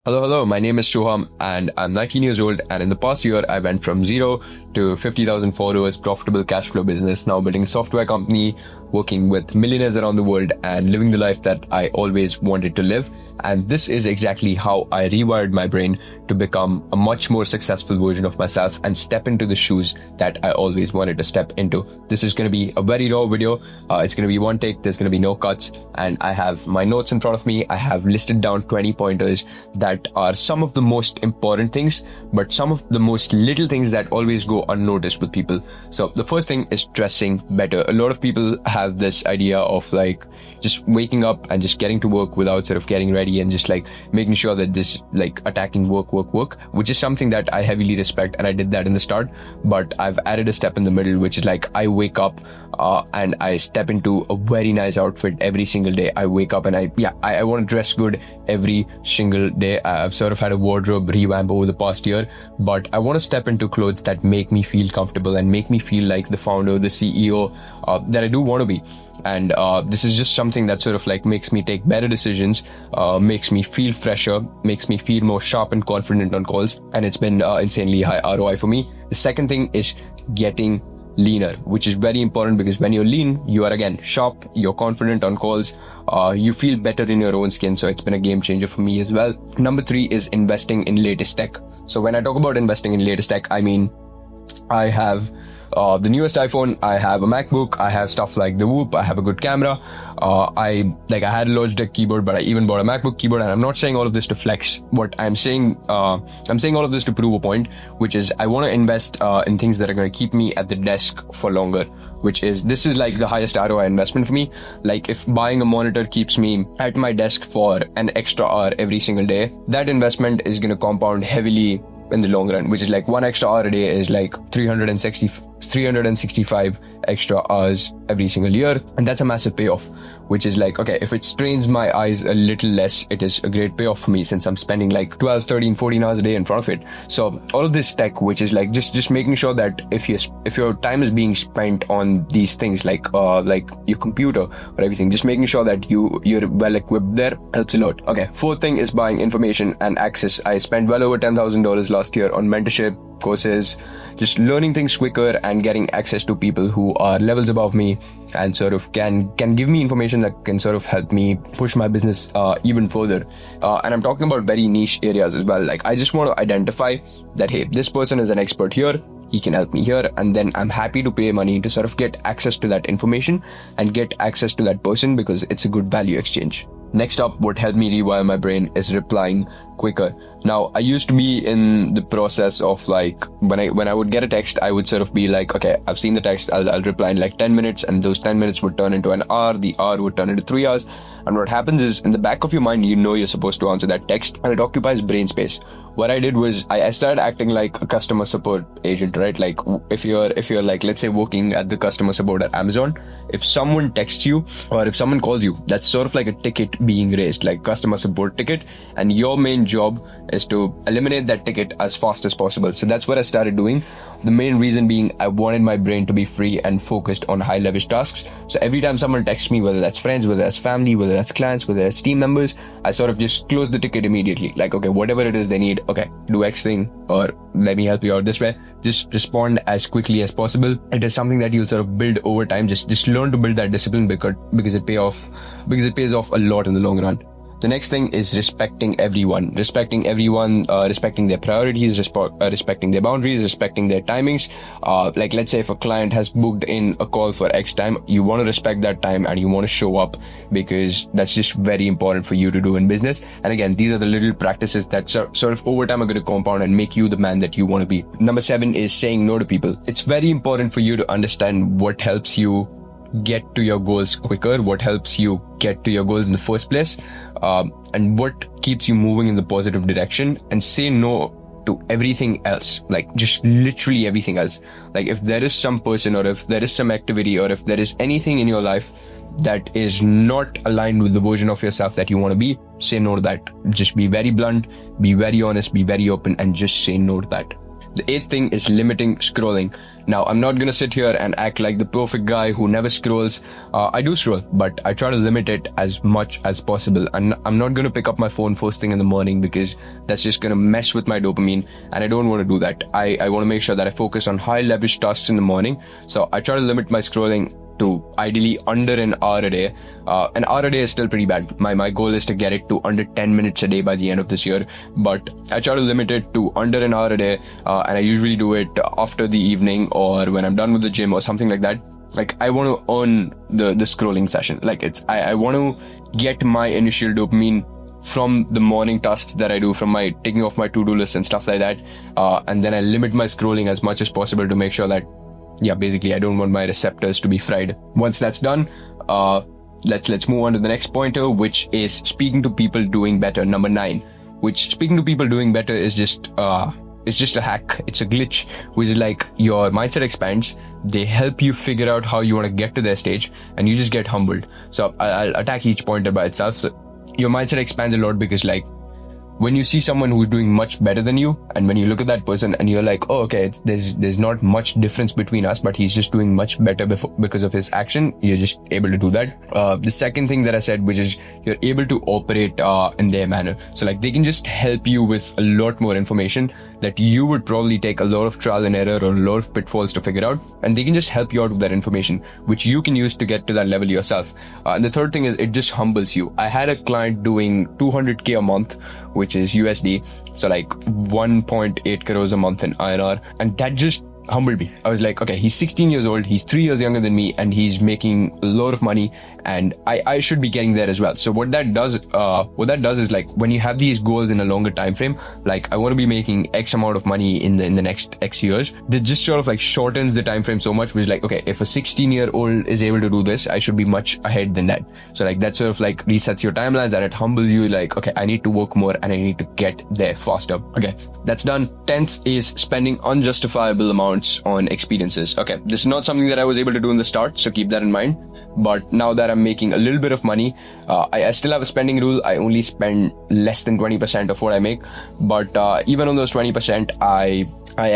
Hello. My name is Soham and I'm 19 years old. And in the past year, I went from zero to 50,000 followers, profitable cash flow business, now building a software company, working with millionaires around the world and living the life that I always wanted to live. And this is exactly how I rewired my brain to become a much more successful version of myself and step into the shoes that I always wanted to step into. This is going to be a very raw video. It's going to be one take. There's going to be no cuts. And I have my notes in front of me. I have listed down 20 pointers that are some of the most important things, but some of the most little things that always go unnoticed with people. So the first thing is dressing better. A lot of people have this idea of like just waking up and just getting to work without sort of getting ready and just like making sure that this like attacking work, which is something that I heavily respect. And I did that in the start, but I've added a step in the middle, which is like I wake up and I step into a very nice outfit every single day. I wake up and I want to dress good every single day. I've sort of had a wardrobe revamp over the past year, but I want to step into clothes that make me feel comfortable and make me feel like the founder, the CEO that I do want to be. And this is just something that sort of like makes me take better decisions, makes me feel fresher, makes me feel more sharp and confident on calls. And it's been insanely high ROI for me. The second thing is getting leaner, which is very important because when you're lean, you are again sharp, you're confident on calls, you feel better in your own skin. So it's been a game changer for me as well. Number 3 is investing in latest tech. So when I talk about investing in latest tech, I mean, I have the newest iPhone, I have a MacBook, I have stuff like the Whoop, I have a good camera, I had a Logitech keyboard, but I even bought a MacBook keyboard. And I'm not saying all of this to flex. What I'm saying all of this to prove a point, which is I want to invest in things that are going to keep me at the desk for longer, this is like the highest ROI investment for me. Like if buying a monitor keeps me at my desk for an extra hour every single day, that investment is going to compound heavily in the long run, which is like 1 extra hour a day is like 365 extra hours every single year. And that's a massive payoff, which is like, okay, if it strains my eyes a little less, it is a great payoff for me since I'm spending like 12, 13, 14 hours a day in front of it. So all of this tech, which is like just making sure that if your time is being spent on these things, like your computer or everything, just making sure that you're well equipped there helps a lot. Okay, fourth thing is buying information and access. I spent well over $10,000 last year on mentorship, courses, just learning things quicker and getting access to people who are levels above me and sort of can give me information that can sort of help me push my business even further. And I'm talking about very niche areas as well. Like I just want to identify that, hey, this person is an expert here, he can help me here, and then I'm happy to pay money to sort of get access to that information and get access to that person because it's a good value exchange. Next up, what helped me rewire my brain is replying quicker. Now, I used to be in the process of like, when I would get a text, I would sort of be like, okay, I've seen the text, I'll reply in like 10 minutes, and those 10 minutes would turn into an hour, the hour would turn into 3 hours. And what happens is, in the back of your mind, you know you're supposed to answer that text, and it occupies brain space. What I did was, I started acting like a customer support agent, right? Like, if you're like, let's say working at the customer support at Amazon, if someone texts you, or if someone calls you, that's sort of like a ticket being raised, like customer support ticket, and your main job is to eliminate that ticket as fast as possible. So that's what I started doing. The main reason being I wanted my brain to be free and focused on high leverage tasks. So every time someone texts me, whether that's friends, whether that's family, whether that's clients, whether that's team members, I sort of just close the ticket immediately. Like, okay, whatever it is they need, okay, do X thing, or let me help you out this way. Just respond as quickly as possible. It is something that you'll sort of build over time. Just learn to build that discipline because it pays off a lot in the long run. The next thing is respecting everyone, respecting their priorities, respecting their boundaries, respecting their timings. Like let's say if a client has booked in a call for X time, you want to respect that time and you want to show up because that's just very important for you to do in business. And again, these are the little practices that sort of over time are going to compound and make you the man that you want to be. Number 7 is saying no to people. It's very important for you to understand what helps you get to your goals quicker, what helps you get to your goals in the first place, and what keeps you moving in the positive direction, and say no to everything else, like just literally everything else. Like if there is some person or if there is some activity or if there is anything in your life that is not aligned with the version of yourself that you want to be, say no to that. Just be very blunt, be very honest, be very open, and just say no to that. The 8th thing is limiting scrolling. Now, I'm not gonna sit here and act like the perfect guy who never scrolls. I do scroll, but I try to limit it as much as possible. And I'm not gonna pick up my phone first thing in the morning because that's just gonna mess with my dopamine, and I don't want to do that. I want to make sure that I focus on high leverage tasks in the morning. So I try to limit my scrolling to ideally under an hour a day. An hour a day is still pretty bad. My goal is to get it to under 10 minutes a day by the end of this year, but I try to limit it to under an hour a day, and I usually do it after the evening or when I'm done with the gym or something like that. Like, I want to earn the scrolling session. Like, I want to get my initial dopamine from the morning tasks that I do, from my taking off my to-do list and stuff like that, and then I limit my scrolling as much as possible to make sure that, yeah, basically I don't want my receptors to be fried. Once that's done, let's move on to the next pointer, which is speaking to people doing better. Number 9, which speaking to people doing better is just it's just a hack. It's a glitch, which is like your mindset expands. They help you figure out how you want to get to their stage, and you just get humbled. So I'll attack each pointer by itself. So your mindset expands a lot because, like, when you see someone who's doing much better than you, and when you look at that person and you're like, oh, okay, there's not much difference between us, but he's just doing much better because of his action, you're just able to do that. The second thing that I said, which is you're able to operate in their manner. So, like, they can just help you with a lot more information that you would probably take a lot of trial and error or a lot of pitfalls to figure out, and they can just help you out with that information, which you can use to get to that level yourself. And the third thing is it just humbles you. I had a client doing 200k a month, which is USD, so like 1.8 crores a month in INR, and that just humbled me. I was like, okay, he's 16 years old, he's 3 years younger than me, and he's making a lot of money, and I should be getting there as well. So what that does is, like, when you have these goals in a longer time frame, like, I want to be making X amount of money in the next X years, that just sort of like shortens the time frame so much, which is like, okay, if a 16-year-old is able to do this, I should be much ahead than that. So, like, that sort of like resets your timelines, and it humbles you, like, okay, I need to work more and I need to get there faster. Okay, that's done. 10th is spending unjustifiable amounts on experiences. Okay, this is not something that I was able to do in the start, so keep that in mind. But now that I'm making a little bit of money, I still have a spending rule. I only spend less than 20% of what I make, but even on those 20%, I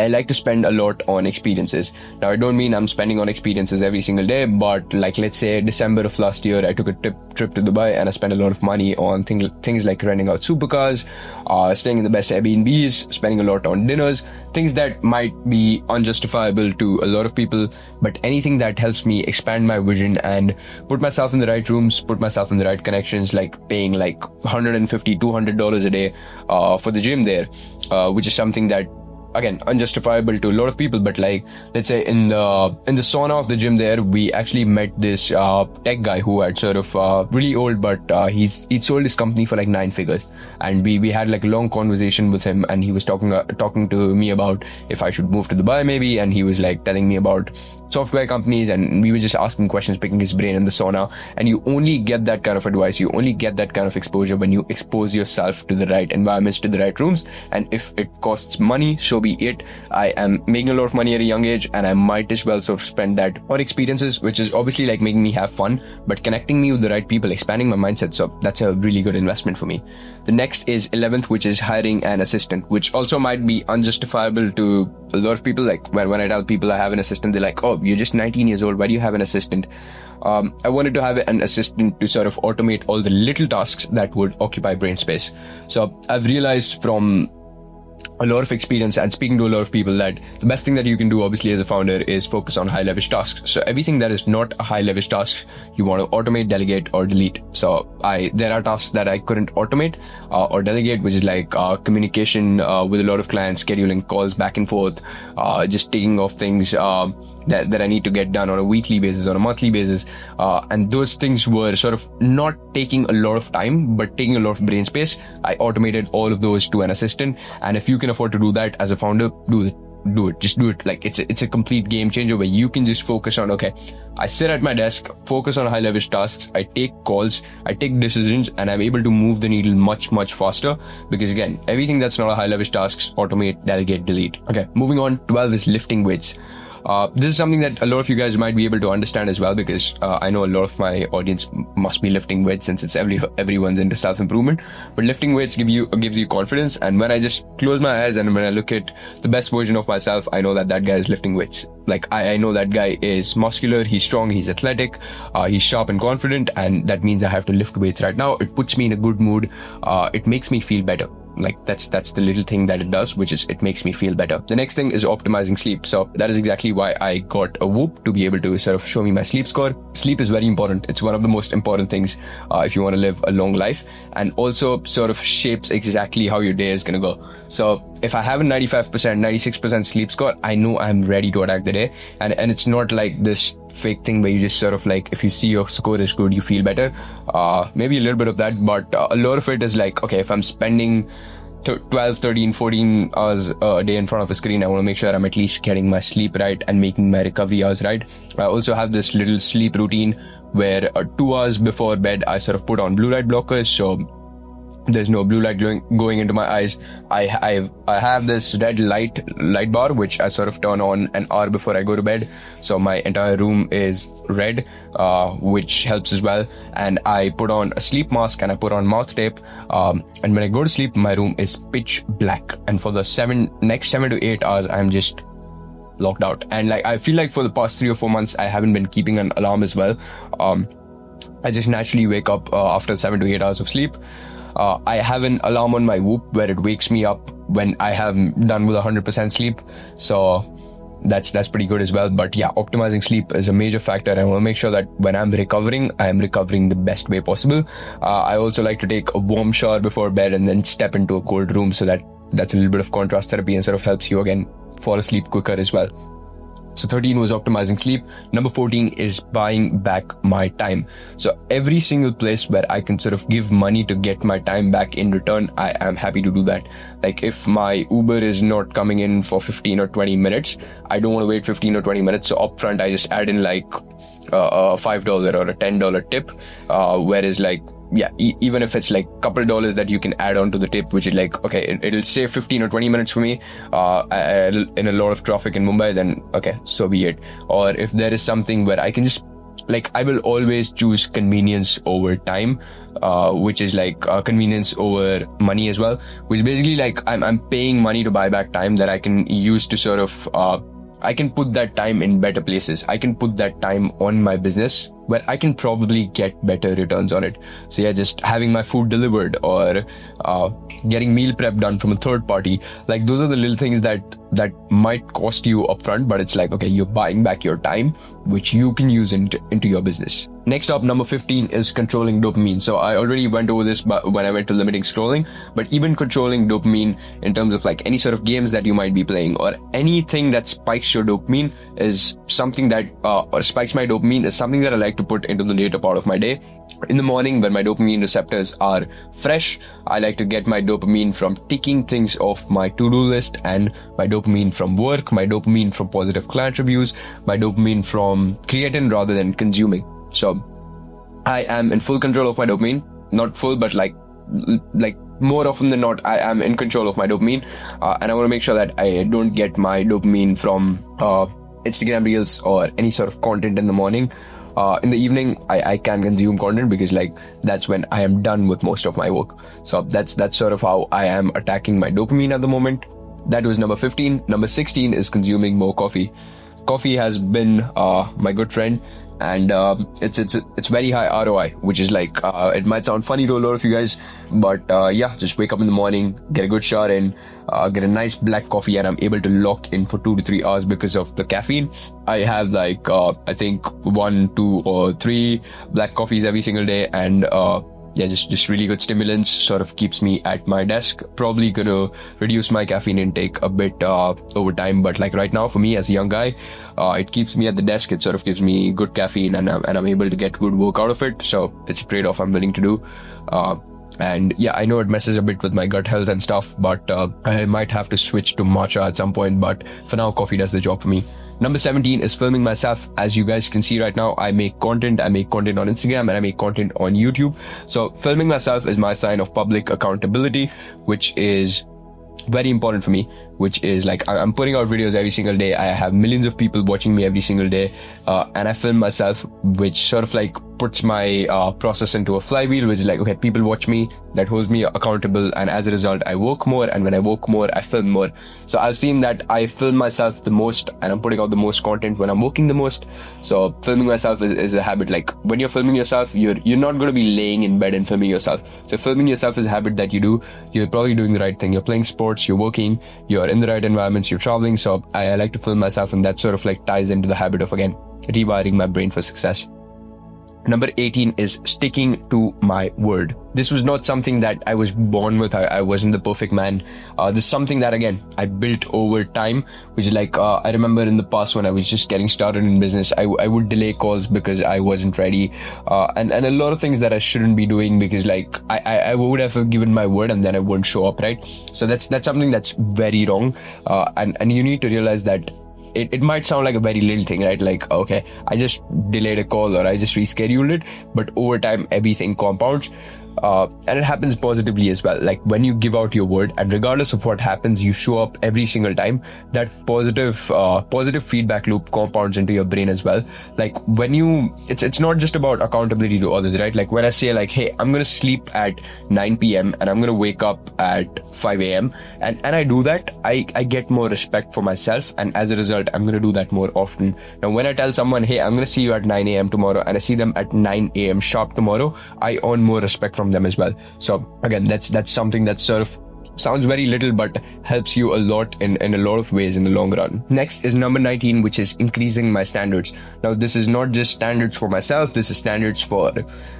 like to spend a lot on experiences. Now, I don't mean I'm spending on experiences every single day, but like, let's say December of last year, I took a trip to Dubai, and I spent a lot of money on things like renting out supercars, staying in the best Airbnbs, spending a lot on dinners, things that might be unjustifiable to a lot of people, but anything that helps me expand my vision and put myself in the right rooms, put myself in the right connections, like paying like $150, $200 a day for the gym there, which is something that, again, unjustifiable to a lot of people, but like, let's say in the sauna of the gym there, we actually met this tech guy who had sort of really old, but he'd sold his company for like 9 figures, and we had like a long conversation with him, and he was talking to me about if I should move to Dubai maybe, and he was like telling me about software companies, and we were just asking questions, picking his brain in the sauna. And you only get that kind of advice, you only get that kind of exposure when you expose yourself to the right environments, to the right rooms. And if it costs money, so be it. I am making a lot of money at a young age, and I might as well sort of spend that on experiences, which is obviously like making me have fun, but connecting me with the right people, expanding my mindset. So that's a really good investment for me. The next is 11th, which is hiring an assistant, which also might be unjustifiable to a lot of people. Like, when I tell people I have an assistant, they're like, oh, you're just 19 years old, why do you have an assistant? I wanted to have an assistant to sort of automate all the little tasks that would occupy brain space. So I've realized from a lot of experience and speaking to a lot of people that the best thing that you can do, obviously, as a founder is focus on high leverage tasks. So everything that is not a high leverage task, you want to automate, delegate, or delete. So there are tasks that I couldn't automate or delegate, which is like communication with a lot of clients, scheduling calls back and forth, just taking off things that I need to get done on a weekly basis, on a monthly basis. And those things were sort of not taking a lot of time, but taking a lot of brain space. I automated all of those to an assistant. And if you can afford to do that as a founder, do it. Just do it. Like, it's a complete game changer where you can just focus on, okay, I sit at my desk, focus on high leverage tasks, I take calls, I take decisions, and I'm able to move the needle much, much faster. Because again, everything that's not a high leverage tasks, automate, delegate, delete. Okay, moving on. 12 is lifting weights. This is something that a lot of you guys might be able to understand as well, because I know a lot of my audience must be lifting weights, since it's everyone's into self-improvement. But lifting weights gives you confidence, and when I just close my eyes and when I look at the best version of myself, I know that guy is lifting weights. Like I know that guy is muscular, he's strong, he's athletic, he's sharp and confident, and that means I have to lift weights right now. It puts me in a good mood. It makes me feel better. Like that's the little thing that it does, which is it makes me feel better. The next thing is optimizing sleep. So that is exactly why I got a Whoop, to be able to sort of show me my sleep score. Sleep is very important. It's one of the most important things if you want to live a long life, and also sort of shapes exactly how your day is going to go. So if I have a 95%, 96% sleep score, I know I'm ready to attack the day. And it's not like this fake thing where you just sort of like, if you see your score is good, you feel better. Maybe a little bit of that, but a lot of it is like, okay, if I'm spending 12, 13, 14 hours a day in front of a screen, I want to make sure I'm at least getting my sleep right and making my recovery hours right. I also have this little sleep routine where 2 hours before bed, I sort of put on blue light blockers, so there's no blue light going into my eyes. I have this red light bar which I sort of turn on an hour before I go to bed, so my entire room is red, which helps as well. And I put on a sleep mask and I put on mouth tape, and when I go to sleep, my room is pitch black, and for the next 7 to 8 hours I'm just locked out. And like I feel like for the past 3 or 4 months I haven't been keeping an alarm as well. I just naturally wake up after 7 to 8 hours of sleep. I have an alarm on my Whoop where it wakes me up when I have done with 100% sleep. So that's pretty good as well. But yeah, optimizing sleep is a major factor. I want to make sure that when I'm recovering, I am recovering the best way possible. I also like to take a warm shower before bed and then step into a cold room, so that's a little bit of contrast therapy and sort of helps you again fall asleep quicker as well. So 13 was optimizing sleep. Number 14 is buying back my time. So every single place where I can sort of give money to get my time back in return, I am happy to do that. Like if my Uber is not coming in for 15 or 20 minutes, I don't want to wait 15 or 20 minutes. So upfront, I just add in like a $5 or a $10 tip. Whereas like, yeah, even if it's like a couple dollars that you can add on to the tip, which is like, okay, it'll save 15 or 20 minutes for me in a lot of traffic in Mumbai, then okay, so be it. Or if there is something where I can just, like, I will always choose convenience over time, which is like convenience over money as well, which is basically like I'm paying money to buy back time that I can use to sort of I can put that time in better places. I can put that time on my business where I can probably get better returns on it. So yeah, just having my food delivered or getting meal prep done from a third party. Like those are the little things that might cost you upfront, but it's like, okay, you're buying back your time, which you can use into your business. Next up, number 15 is controlling dopamine. So I already went over this when I went to limiting scrolling, but even controlling dopamine in terms of like any sort of games that you might be playing or anything that spikes your dopamine is something that, or spikes my dopamine is something that I like to put into the later part of my day. In the morning when my dopamine receptors are fresh, I like to get my dopamine from ticking things off my to-do list, and my dopamine from work, my dopamine from positive client reviews, my dopamine from creating rather than consuming. So I am in full control of my dopamine, not full, but like more often than not, I am in control of my dopamine. And I want to make sure that I don't get my dopamine from Instagram reels or any sort of content in the morning. In the evening, I can consume content because like that's when I am done with most of my work. So that's sort of how I am attacking my dopamine at the moment. That was number 15. Number 16 is consuming more coffee. Coffee has been my good friend, and it's very high ROI, which is like it might sound funny to a lot of you guys, but yeah, just wake up in the morning, get a good shower in, get a nice black coffee, and I'm able to lock in for 2 to 3 hours because of the caffeine. I have like I think 1, 2, or 3 black coffees every single day, and yeah, just really good stimulants, sort of keeps me at my desk. Probably gonna reduce my caffeine intake a bit over time, but like right now for me as a young guy, it keeps me at the desk. It sort of gives me good caffeine, and I'm able to get good work out of it. So it's a trade-off I'm willing to do. And yeah, I know it messes a bit with my gut health and stuff, but I might have to switch to matcha at some point, but for now, coffee does the job for me. Number 17 is filming myself. As you guys can see right now, I make content on Instagram, and I make content on YouTube. So filming myself is my sign of public accountability, which is very important for me, which is like I'm putting out videos every single day. I have millions of people watching me every single day, and I film myself, which sort of like puts my process into a flywheel, which is like, okay, people watch me, that holds me accountable, and as a result I work more, and when I work more I film more. So I've seen that I film myself the most, and I'm putting out the most content when I'm working the most. So filming myself is a habit. Like when you're filming yourself, you're not going to be laying in bed and filming yourself. So filming yourself is a habit that you do. You're probably doing the right thing. You're playing sports, you're working, you're in the right environments, you're traveling. So I like to film myself, and that sort of like ties into the habit of, again, rewiring my brain for success. Number 18 is sticking to my word. This was not something that I was born with. I wasn't the perfect man. This is something that, again, I built over time, which is like, I remember in the past when I was just getting started in business, I would delay calls because I wasn't ready. And a lot of things that I shouldn't be doing because like I would have given my word and then I wouldn't show up, right? So that's something that's very wrong. And you need to realize that it might sound like a very little thing, right? Like, okay, I just delayed a call or I just rescheduled it, but over time, everything compounds. And it happens positively as well. Like when you give out your word, and regardless of what happens, you show up every single time, that positive feedback loop compounds into your brain as well. Like when it's not just about accountability to others, right? Like when I say like, hey, I'm going to sleep at 9 p.m. and I'm going to wake up at 5 a.m. And I do that, I get more respect for myself. And as a result, I'm going to do that more often. Now, when I tell someone, hey, I'm going to see you at 9 a.m. tomorrow, and I see them at 9 a.m. sharp tomorrow, I earn more respect from them as well. So again, that's something that sort of sounds very little but helps you a lot in a lot of ways in the long run. Next is number 19, which is increasing my standards. Now this is not just standards for myself, this is standards for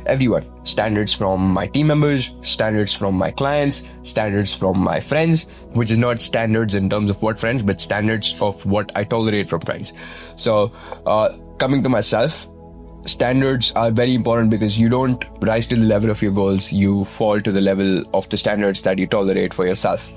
everyone. Standards from my team members, standards from my clients, standards from my friends, which is not standards in terms of what friends, but standards of what I tolerate from friends. So coming to myself, standards are very important because you don't rise to the level of your goals, you fall to the level of the standards that you tolerate for yourself,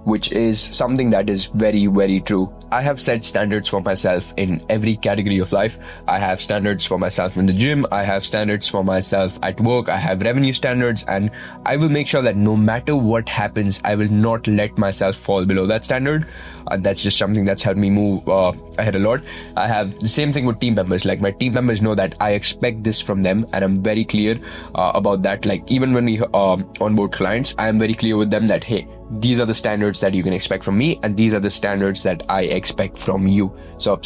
which is something that is very, very true. I have set standards for myself in every category of life. I have standards for myself in the gym. I have standards for myself at work. I have revenue standards, and I will make sure that no matter what happens, I will not let myself fall below that standard. And that's just something that's helped me move ahead a lot. I have the same thing with team members. Like my team members know that I expect this from them, and I'm very clear about that. Like even when we onboard clients, I am very clear with them that, hey, these are the standards that you can expect from me, and these are the standards that I expect from you. So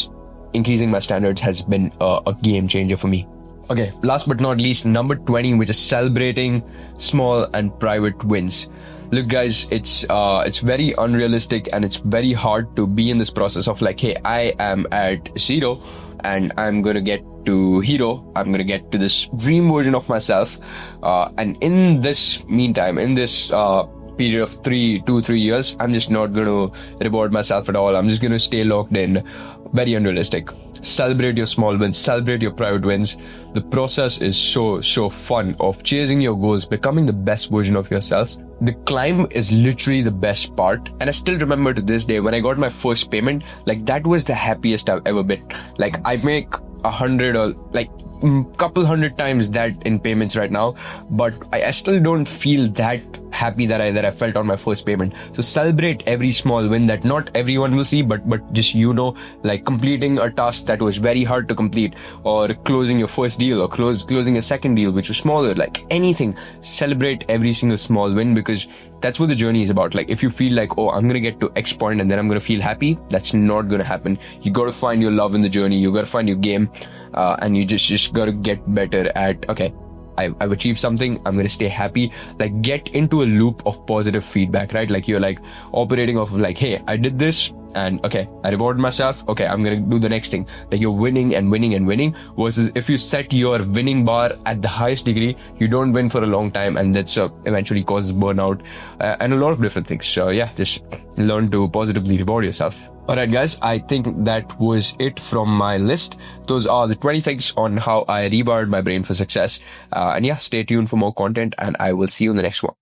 increasing my standards has been a game changer for me. Okay, last but not least, number 20, which is celebrating small and private wins. Look guys, it's very unrealistic and it's very hard to be in this process of like, hey, I am at 0 and I'm going to get to hero. I'm going to get to this dream version of myself. And in this meantime, in this period of 2-3 years, I'm just not going to reward myself at all. I'm just going to stay locked in. Very unrealistic. Celebrate your small wins, celebrate your private wins. The process is so fun of chasing your goals, becoming the best version of yourself. The climb is literally the best part. And I still remember to this day when I got my first payment, like that was the happiest I've ever been. Like I make 100 or like couple hundred times that in payments right now, but I still don't feel that happy that I felt on my first payment. So celebrate every small win that not everyone will see, but just like completing a task that was very hard to complete, or closing your first deal, or closing a second deal which was smaller. Like anything, celebrate every single small win, because that's what the journey is about. Like if you feel like, oh, I'm gonna get to X point and then I'm gonna feel happy, that's not gonna happen. You gotta find your love in the journey, you gotta find your game, and you just gotta get better at, okay, I've achieved something, I'm going to stay happy. Like get into a loop of positive feedback, right? Like you're like operating off of like, hey, I did this and okay, I rewarded myself. Okay, I'm going to do the next thing. Like you're winning and winning and winning, versus if you set your winning bar at the highest degree, you don't win for a long time, and that's eventually causes burnout and a lot of different things. So yeah, just learn to positively reward yourself. Alright guys, I think that was it from my list. Those are the 20 things on how I rewired my brain for success. And yeah, stay tuned for more content, and I will see you in the next one.